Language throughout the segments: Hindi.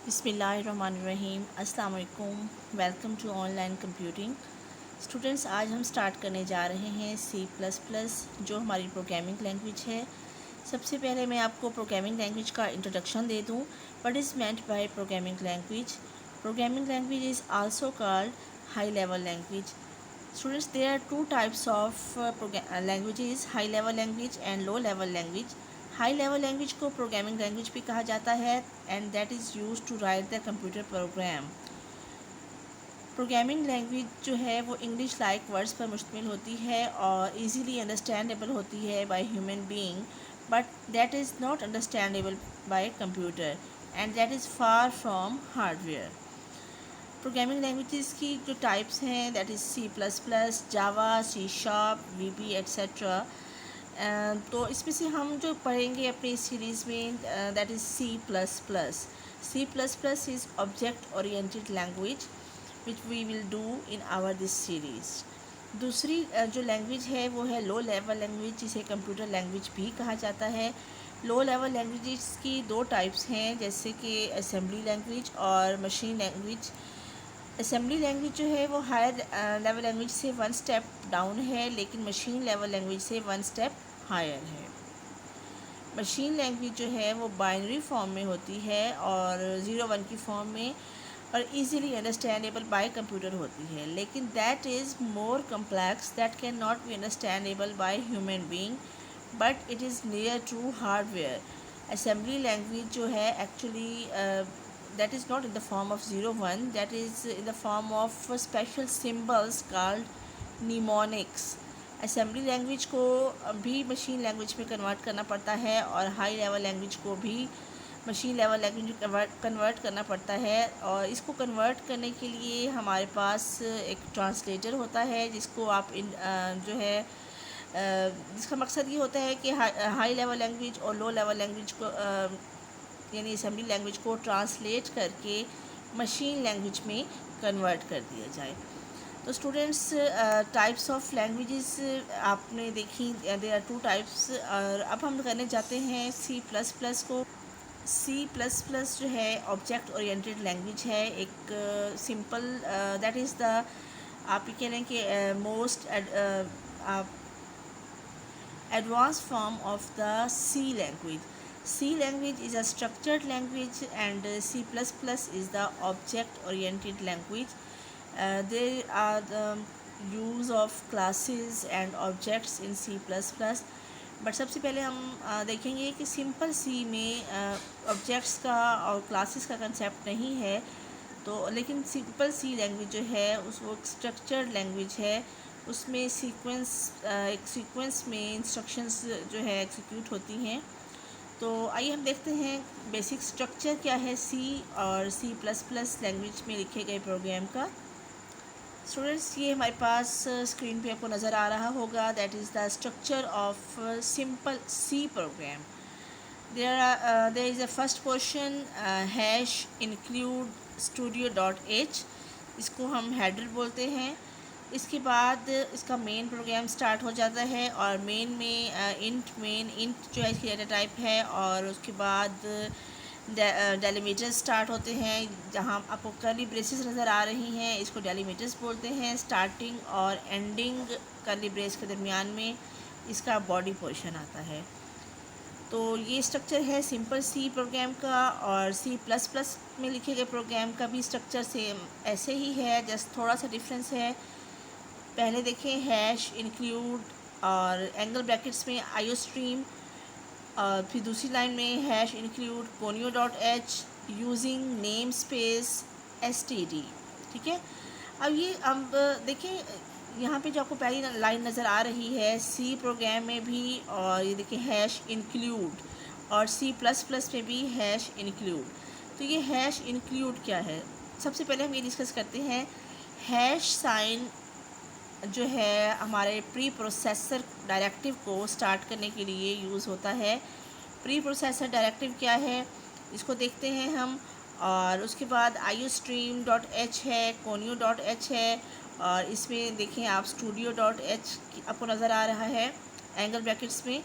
बिस्मिल्लाहिर्रहमानिर्रहीम। अस्सलाम वालेकुम। Welcome to online computing. Students, आज हम स्टार्ट करने जा रहे हैं C++, जो हमारी प्रोग्रामिंग लैंग्वेज है। सबसे पहले मैं आपको प्रोग्रामिंग लैंग्वेज का इंट्रोडक्शन दे दूं। What is meant by programming language? Programming language is also called high level language. Students, there are two types of languages, high level language and low level language. High level language को प्रोग्रामिंग लैंग्वेज भी कहा जाता है and that is use to write the computer program. Programming language जो है वो इंग्लिश लाइक वर्ड्स पर मुश्तमिल होती है और इजीली अंडरस्टैंडेबल होती है bye human being, but that is not understandable bye computer and that is far from hardware. Programming languages की जो टाइप्स हैं that is C++, Java, C#, VB etcetera. तो इसमें से हम जो पढ़ेंगे अपनी इस सीरीज़ में that is C++। C++ is object oriented language which we will do in our this series. दूसरी जो लैंग्वेज है वो है लो लेवल लैंग्वेज, जिसे कंप्यूटर लैंग्वेज भी कहा जाता है। लो लेवल लैंग्वेजेस की दो टाइप्स हैं, जैसे कि असेंबली लैंग्वेज और मशीन लैंग्वेज। असेंबली लैंग्वेज जो है वो हायर लेवल लैंग्वेज से वन स्टेप डाउन है, लेकिन मशीन लेवल लैंग्वेज से वन स्टेप हायर है। मशीन लैंग्वेज जो है वो बाइनरी फॉर्म में होती है और 0-1 की फॉर्म में, और इजीली अंडरस्टैंडेबल बाय कंप्यूटर होती है, लेकिन that is more complex, that can not be understandable by human being, but it is near to hardware. Assembly language जो है actually that is not in the form of 0-1, that is in the form of special symbols called mnemonics. Assembly language को भी मशीन लैंग्वेज में कन्वर्ट करना पड़ता है और हाई लेवल लैंग्वेज को भी मशीन लेवल लैंग्वेज में कन्वर्ट करना पड़ता है, और इसको कन्वर्ट करने के लिए हमारे पास एक ट्रांसलेटर होता है जिसको आप जो है जिसका मकसद ये होता है कि हाई लेवल लैंग्वेज और लो लेवल लैंग्वेज को यानी असेंबली लैंग्वेज को ट्रांसलेट करके मशीन लैंग्वेज में कन्वर्ट कर दिया जाए। तो स्टूडेंट्स, टाइप्स ऑफ लैंग्वेजेस आपने देखी, देयर आर टू टाइप्स, और अब हम करने जाते हैं C++ को। C++ जो है ऑब्जेक्ट ओरिएंटेड लैंग्वेज है, एक सिंपल दैट इज़ द, आप ये कह लें कि most advanced form of the C language. C language is a structured language and C++ is the object-oriented language. There are the use of classes and objects in C++. But सबसे पहले हम देखेंगे कि सिंपल सी में ऑब्जेक्ट्स का और क्लासेस का कंसेप्ट नहीं है, तो लेकिन सिंपल सी लैंग्वेज जो है उस वो स्ट्रक्चर्ड लैंग्वेज है, उसमें एक सीक्वेंस में इंस्ट्रक्शंस जो है एग्जीक्यूट होती हैं। तो आइए हम देखते हैं बेसिक स्ट्रक्चर क्या है सी और C++ लैंग्वेज में लिखे गए प्रोग्राम का। स्टूडेंट्स, ये हमारे पास स्क्रीन पे आपको नज़र आ रहा होगा, that is the structure of simple C program. there is a first portion, hash include studio.h, इसको हम हेडर बोलते हैं। इसके बाद इसका मेन प्रोग्राम स्टार्ट हो जाता है और मेन में इंट जो है इसकी डेटा टाइप है, और उसके बाद डेलीमीटर्स स्टार्ट होते हैं, जहाँ आपको कर्ली ब्रेसेस नज़र आ रही हैं, इसको डेलीमीटर्स बोलते हैं। स्टार्टिंग और एंडिंग कर्ली ब्रेस के दरमियान में इसका बॉडी पोर्शन आता है। तो ये स्ट्रक्चर है सिंपल सी प्रोग्राम का, और C++ में लिखे गए प्रोग्राम का भी स्ट्रक्चर सेम ऐसे ही है, जस्ट थोड़ा सा डिफरेंस है। पहले देखें हैश इंक्लूड और एंगल ब्रैकेट्स में आईओस्ट्रीम, और फिर दूसरी लाइन में hash include conio.h using name space std। ठीक है, अब देखें यहाँ पे जो आपको पहली लाइन नज़र आ रही है सी प्रोग्राम में भी, और ये देखिए हैश इंक्लूड, और C++ में भी हैश इंक्लूड। तो ये हैश इंक्लूड क्या है, सबसे पहले हम ये डिस्कस करते हैं। हैश साइन जो है हमारे प्री प्रोसेसर डायरेक्टिव को स्टार्ट करने के लिए यूज़ होता है। प्री प्रोसेसर डायरेक्टिव क्या है इसको देखते हैं हम, और उसके बाद iostream.h है, conio.h है, और इसमें देखें आप studio.h आपको नज़र आ रहा है एंगल ब्रैकेट्स में।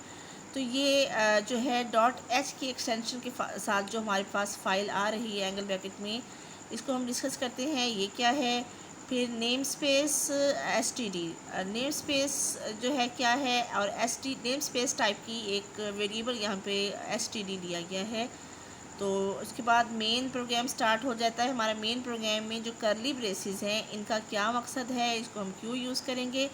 तो ये जो है .h की एक्सटेंशन के साथ जो हमारे पास फाइल आ रही है एंगल ब्रैकेट में, इसको हम डिस्कस करते हैं ये क्या है। फिर name space std, name space जो है क्या है, और नेम स्पेस टाइप की एक वेरिएबल यहाँ पे std दिया गया है। तो उसके बाद मेन प्रोग्राम स्टार्ट हो जाता है। हमारा मेन प्रोग्राम में जो करली ब्रेसेस हैं इनका क्या मकसद है, इसको हम क्यों यूज़ करेंगे।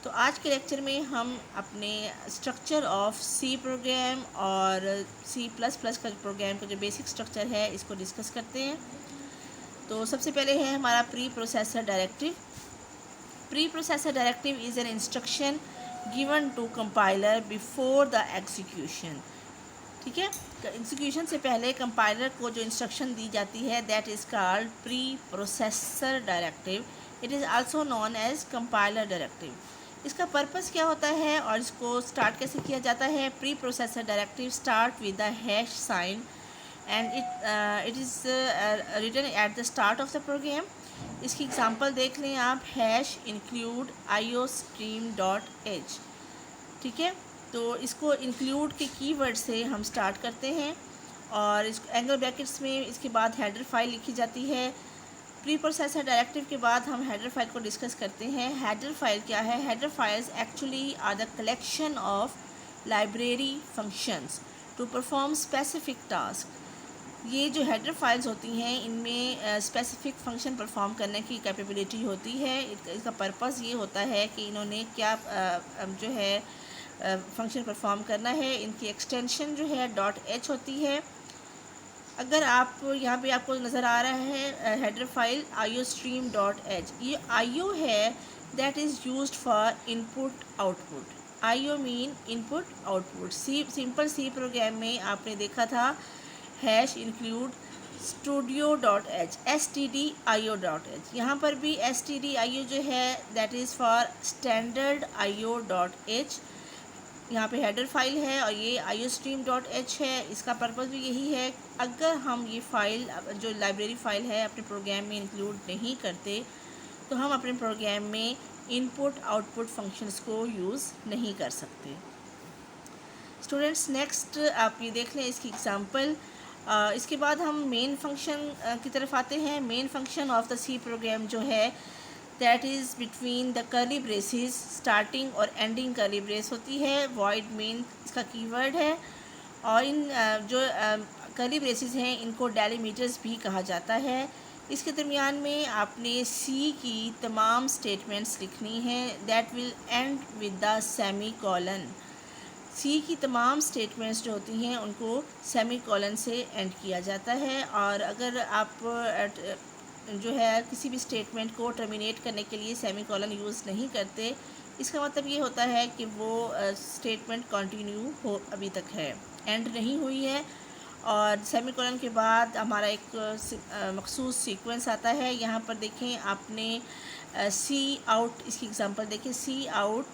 तो आज के लेक्चर में हम अपने स्ट्रक्चर ऑफ सी प्रोग्राम और C++ का प्रोग्राम का जो बेसिक स्ट्रक्चर है इसको डिस्कस करते हैं। तो सबसे पहले है हमारा pre processor directive. Pre processor directive is an instruction given to compiler before the execution. ठीक है, एग्जीक्यूशन से पहले कंपाइलर को जो इंस्ट्रक्शन दी जाती है that is called pre processor directive. It is also known as compiler directive. इसका पर्पस क्या होता है और इसको स्टार्ट कैसे किया जाता है। Pre processor directive start with the hash sign and it is written at the start of the program. इसकी एग्जांपल देख लें आप, हैश इंक्लूड iostream.h। ठीक है, तो इसको इंक्लूड के कीवर्ड से हम स्टार्ट करते हैं और इस एंगल ब्रैकेट्स में इसके बाद हेडर फाइल लिखी जाती है। प्री प्रोसेसर डायरेक्टिव के बाद हम हेडर फाइल को डिस्कस करते हैं। हेडर फाइल क्या है। Header files actually are the collection of library functions to perform specific task. ये जो हेडर फाइल्स होती हैं इनमें स्पेसिफिक फंक्शन परफॉर्म करने की कैपेबिलिटी होती है। इसका पर्पस ये होता है कि इन्होंने क्या जो है फंक्शन परफॉर्म करना है। इनकी एक्सटेंशन जो है .h होती है। अगर आप यहाँ पे आपको नज़र आ रहा है हेडर फाइल iostream.h, ये IO है that is used for input output. IO mean input output. Simple C program में आपने देखा था हैश इंक्लूड studio.h, stdio.h। यहाँ पर भी stdio जो है that is for standard io.h। यहाँ पे हेडर फाइल है और ये iostream.h है। इसका पर्पस भी यही है, अगर हम ये फ़ाइल जो लाइब्रेरी फ़ाइल है अपने प्रोग्राम में इंक्लूड नहीं करते तो हम अपने प्रोग्राम में इनपुट आउटपुट फंक्शंस को यूज़ नहीं कर सकते। स्टूडेंट्स नेक्स्ट आप ये देख लें इसकी एग्जांपल। इसके बाद हम मेन फंक्शन की तरफ आते हैं। Main function of the C program जो है that is between the curly braces, starting और एंडिंग कर्ली ब्रेस होती है। वॉइड मेन इसका कीवर्ड है और इन जो कर्ली ब्रेसेस हैं इनको डेलीमीटर्स भी कहा जाता है। इसके दरमियान में आपने सी की तमाम स्टेटमेंट्स लिखनी हैं that will end with the semicolon. C की तमाम स्टेटमेंट्स जो होती हैं उनको सेमी कॉलन से एंड किया जाता है। और अगर आप जो है किसी भी स्टेटमेंट को टर्मिनेट करने के लिए सेमी कॉलन यूज़ नहीं करते, इसका मतलब ये होता है कि वो स्टेटमेंट कंटिन्यू हो अभी तक है, एंड नहीं हुई है। और सेमी कॉलन के बाद हमारा एक मखसूस सीक्वेंस आता है। यहाँ पर देखें आपने सी आउट, इसकी एग्जांपल देखें, सी आउट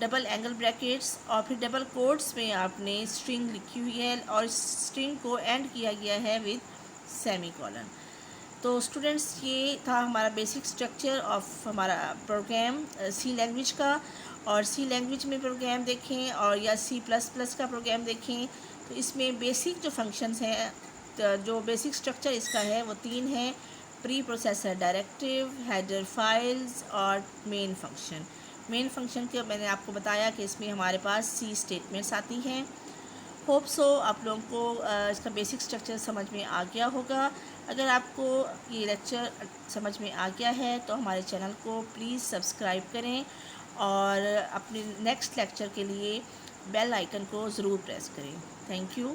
डबल एंगल ब्रैकेट्स और फिर डबल कोट्स में आपने स्ट्रिंग लिखी हुई है और स्ट्रिंग को एंड किया गया है विद सेमी कॉलन। तो स्टूडेंट्स ये था हमारा बेसिक स्ट्रक्चर ऑफ हमारा प्रोग्राम सी लैंग्वेज का। और सी लैंग्वेज में प्रोग्राम देखें और या C++ का प्रोग्राम देखें तो इसमें बेसिक जो फंक्शंस हैं, तो जो बेसिक स्ट्रक्चर इसका है वो 3 हैं: pre processor directive, header files और मेन फंक्शन। मेन फंक्शन के मैंने आपको बताया कि इसमें हमारे पास सी स्टेटमेंट्स आती हैं। होप सो आप लोगों को इसका बेसिक स्ट्रक्चर समझ में आ गया होगा। अगर आपको ये लेक्चर समझ में आ गया है तो हमारे चैनल को प्लीज़ सब्सक्राइब करें और अपने नेक्स्ट लेक्चर के लिए बेल आइकन को ज़रूर प्रेस करें। Thank you.